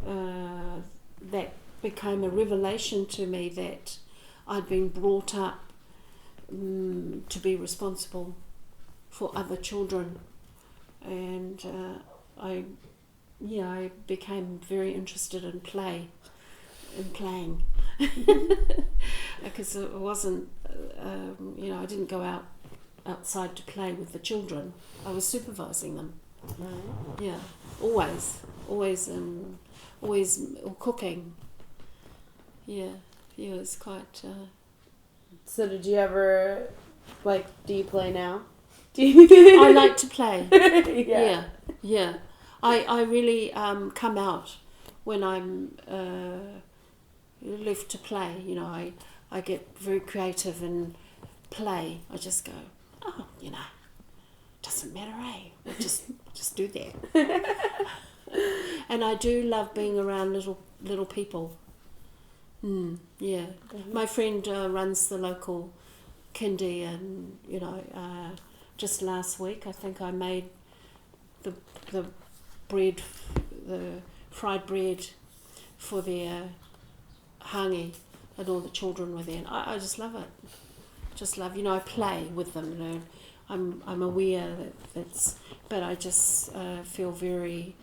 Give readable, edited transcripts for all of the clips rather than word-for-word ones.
that became a revelation to me that I'd been brought up to be responsible for other children, and I became very interested in playing, because it wasn't, I didn't go outside to play with the children. I was supervising them. Right. Yeah, always, or cooking. Yeah, it was quite. So did you ever, do you play now? I like to play. Yeah. Yeah. I really come out when I'm left to play. I get very creative and play. I just go, doesn't matter, eh? We'll just do that. And I do love being around little people. Yeah. Mm-hmm. My friend runs the local kindy, and just last week I think I made the bread, the fried bread for their hangi, and all the children were there, and I just love it. Just love, I play with them. I'm aware but I just feel very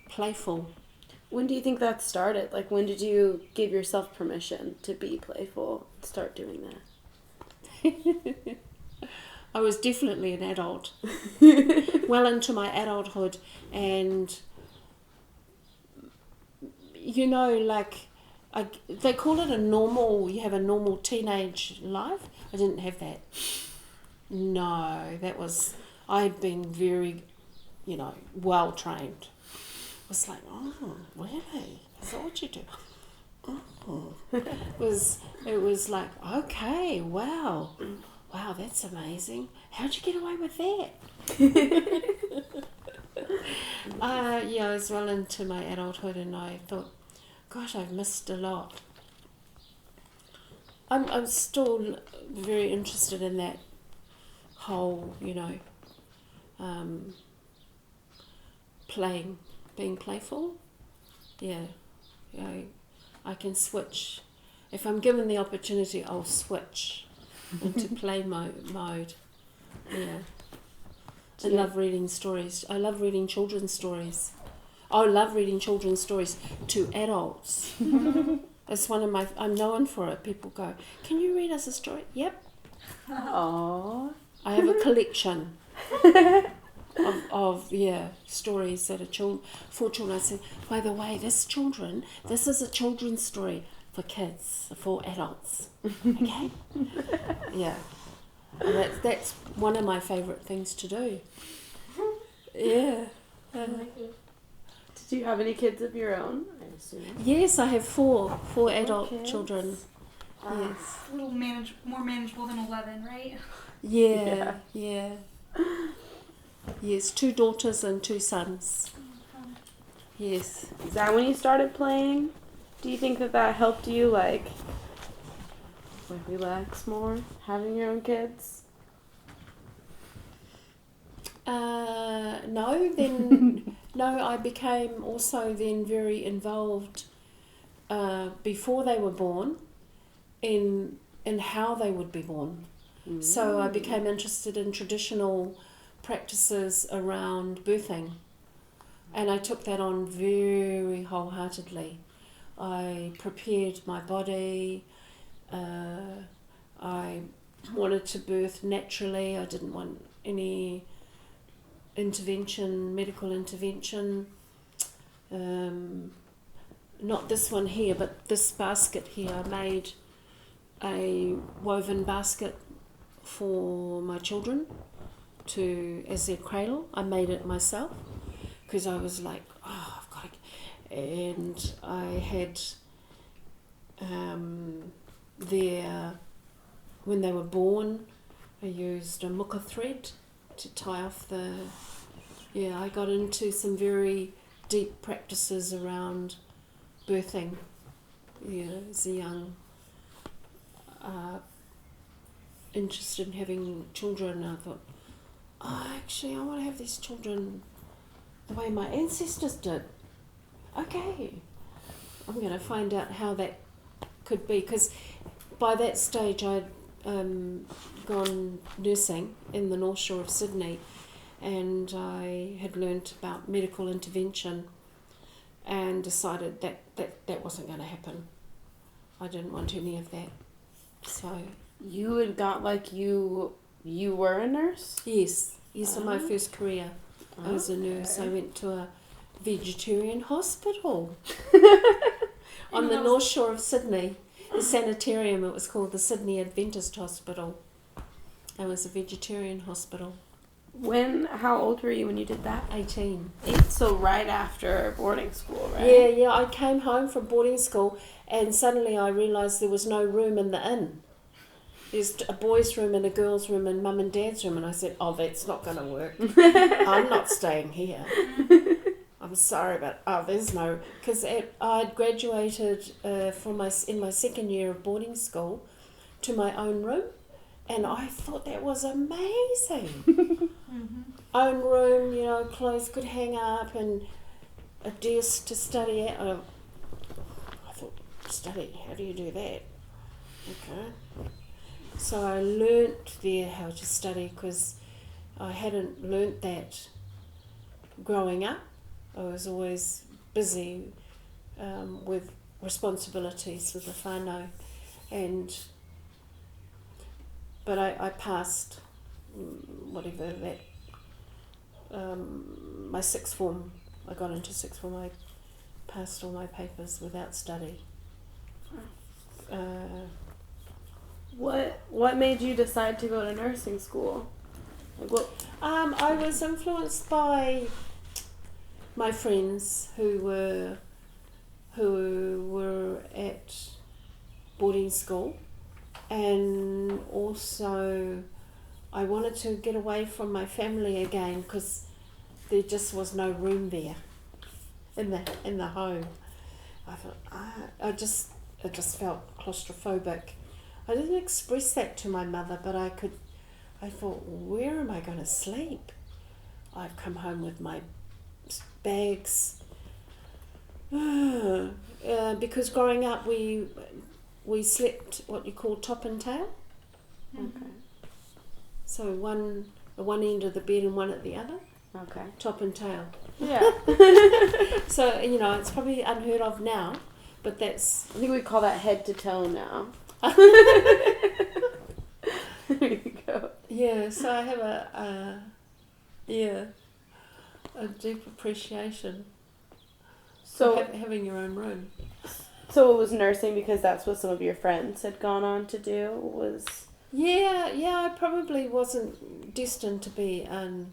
playful. When do you think that started? When did you give yourself permission to be playful, start doing that? I was definitely an adult, well into my adulthood, and they call it you have a normal teenage life. I didn't have that. No, I had been very, well trained. It was like, oh, really? Is that what you do? Oh. It was like, okay, wow, that's amazing. How'd you get away with that? I was well into my adulthood, and I thought, gosh, I've missed a lot. I'm still very interested in that whole, playing, being playful. Yeah, I can switch. If I'm given the opportunity, I'll switch into play mode. Yeah. I love reading stories. I love reading children's stories. I love reading children's stories to adults. It's I'm known for it. People go, can you read us a story? Yep. Aww. I have a collection of stories that are for children. I said, by the way, this is a children's story for kids, for adults. Okay? Yeah. And that's one of my favourite things to do. Yeah. Did you have any kids of your own, I assume? Yes, I have four adult kids. Children. Yes. A little more manageable than 11, right? Yeah. Yes, 2 daughters and 2 sons. Yes. Is that when you started playing? Do you think that helped you, relax more, having your own kids? No, I became also then very involved before they were born in how they would be born. Mm. So I became interested in traditional practices around birthing, and I took that on very wholeheartedly. I prepared my body. I wanted to birth naturally. I didn't want any medical intervention. Not this one here, but this basket here. I made a woven basket for my children as their cradle. I made it myself because I was like, I've got to. And I had when they were born, I used a muka thread to tie off I got into some very deep practices around birthing, as a young, interested in having children. I thought, actually I want to have these children the way my ancestors did. okay, I'm going to find out how that could be, because by that stage I'd gone nursing in the North Shore of Sydney, and I had learnt about medical intervention and decided that wasn't going to happen. I didn't want any of that. So You had got like you were a nurse? yes, in my first career I was a nurse. I Okay. went to a vegetarian hospital on the North Shore of Sydney. The sanitarium, it was called the Sydney Adventist Hospital. It was a vegetarian hospital. How old were you when you did that? 18. So right after boarding school, right? Yeah, I came home from boarding school and suddenly I realised there was no room in the inn. There's a boys' room and a girls' room and mum and dad's room, and I said, oh, that's not going to work. I'm not staying here. I'm sorry, but there's no... Because I'd graduated in my second year of boarding school to my own room, and I thought that was amazing. Own room, clothes could hang up and a desk to study at. I thought, study, how do you do that? Okay. So I learnt there how to study because I hadn't learnt that growing up. I was always busy with responsibilities with the whānau, but I passed whatever that my sixth form. I got into sixth form. I passed all my papers without study. What made you decide to go to nursing school? Like what? I was influenced by my friends who were at boarding school, and also I wanted to get away from my family again because there just was no room there in the home. I thought I just felt claustrophobic. I didn't express that to my mother, but I thought, where am I going to sleep? I've come home with my bags. Because growing up we slept what you call top and tail. Okay. So one at one end of the bed and one at the other. Okay. Top and tail. Yeah. So, it's probably unheard of now, but that's... I think we call that head to toe now. There you go. Yeah, so I have a deep appreciation So for having your own room. So it was nursing because that's what some of your friends had gone on to do, was... Yeah, I probably wasn't destined to be a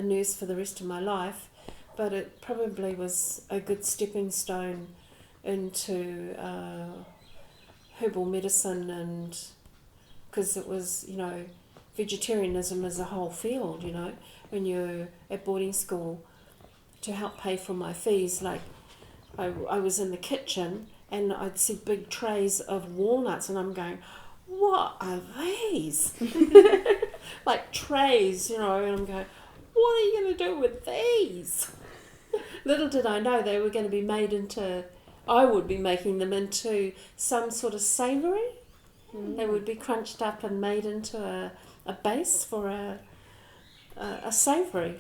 nurse for the rest of my life, but it probably was a good stepping stone into herbal medicine, and because it was, vegetarianism is a whole field, when you're at boarding school, to help pay for my fees. Like I was in the kitchen and I'd see big trays of walnuts and I'm going, what are these? Like trays, and I'm going, what are you going to do with these? Little did I know they were going to be made into, I would be making them into some sort of savoury. They would be crunched up and made into a base for a savoury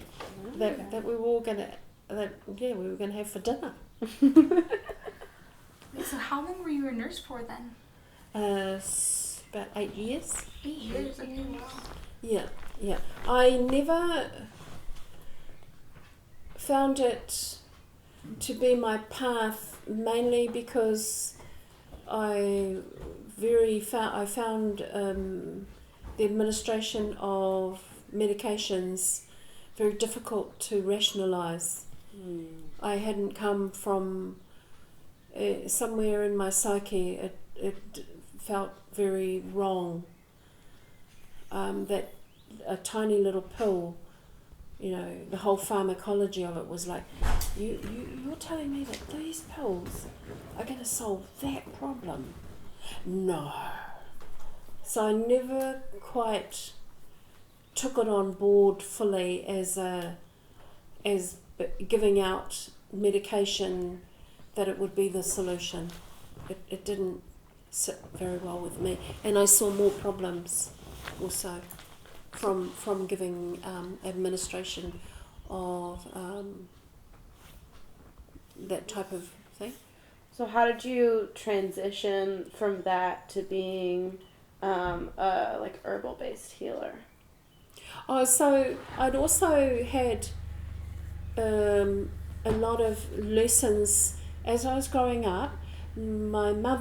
that we were all going to, we were going to have for dinner. So how long were you a nurse for then? About 8 years. 8 years. Okay, wow. Yeah. I never found it to be my path, mainly because I found the administration of medications very difficult to rationalise. I hadn't come from somewhere in my psyche. It felt very wrong. That a tiny little pill, the whole pharmacology of it was like, you're telling me that these pills are going to solve that problem? No. So I never quite took it on board fully as giving out medication that it would be the solution. It didn't sit very well with me, and I saw more problems also from giving administration of that type of thing. So how did you transition from that to being a like herbal based healer? Oh, so I'd also had a lot of lessons as I was growing up. My mother